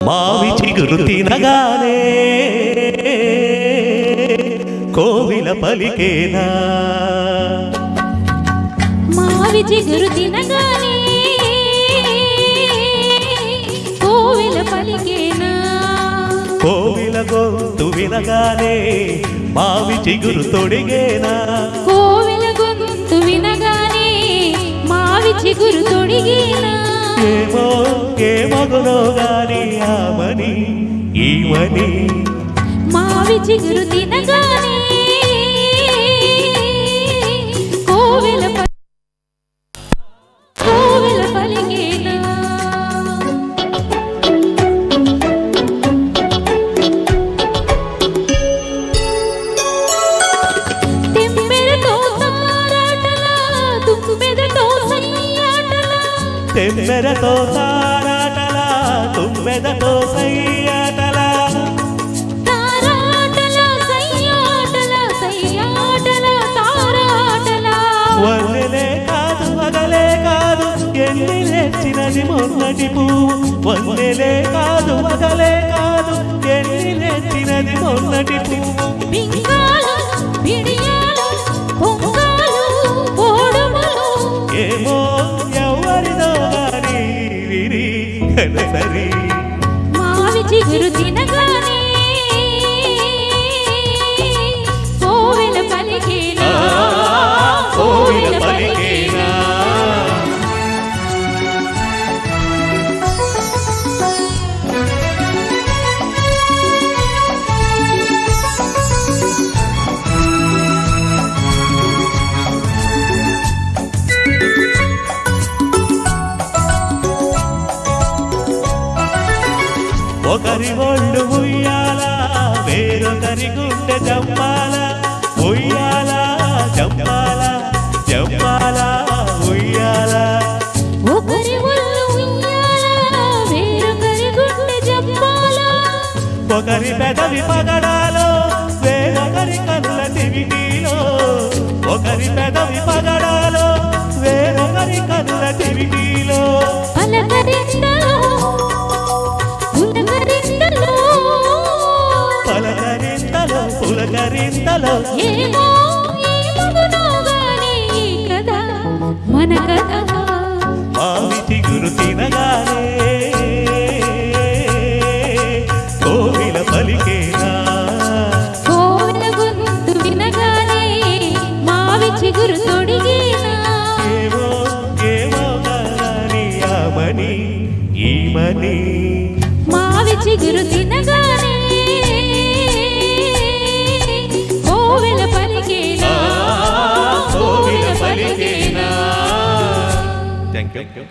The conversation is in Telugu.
మావి చిగురు తినగానే కోవిల పలికేనా మావి చిగురు తినగానే కోవిల పలికేనా కోవిల గొంతు వినగానే మావి చిగురు తొడిగేనా కోవిల గొంతు వినగానే మావి చిగురు తొడిగేనా ఏమో ఏ మగులో గాని ఆమని ఈమని మావి చిగురు తినగానే కోవిల పలికేనా తెమ్మెరతో తారాటలా తుమ్మెదతో సయ్యాటలా వన్నెలే కాదు వగలే కాదు ఎన్ని లేచినది మొన్నటి పువ్వు వన్నెలే కాదు వగలే కాదు ఎన్ని లేచినది మొన్నటి పువ్వు ఏమో ఎవరిదో గాని విరి కనసరి మావి చిగురు తినగానే కోవెల పలికేనా కోవిల పలికేనా ఒకరి ఒళ్ళు ఉయ్యాల వేరొకరి గుండె జంపాల ఉయ్యాల జంపాల జంపాల ఉయ్యాల ఒకరి ఒళ్ళు ఉయ్యాల వేరొకరి గుండె జంపాల ఒకరి పెదవి పగడాలో వేరొకరి కనుల దివిటీలో ఒకరి పెదవి పగడాలో వేరొకరి కనుల దివిటీలో పలకరింతలో పులకరింతలో ఏమో కదా మన కథ మావి చిగురు తినగానే కోవిల పలికేనా కోవిల గొంతు వినగానే మావి చిగురు తొడిగేనా ఏమో ఏమో గాని ఆమని ఈమని మావి చిగురు తినగానే కోవెల పలికేనా కోవిల పలికేనా. Thank you.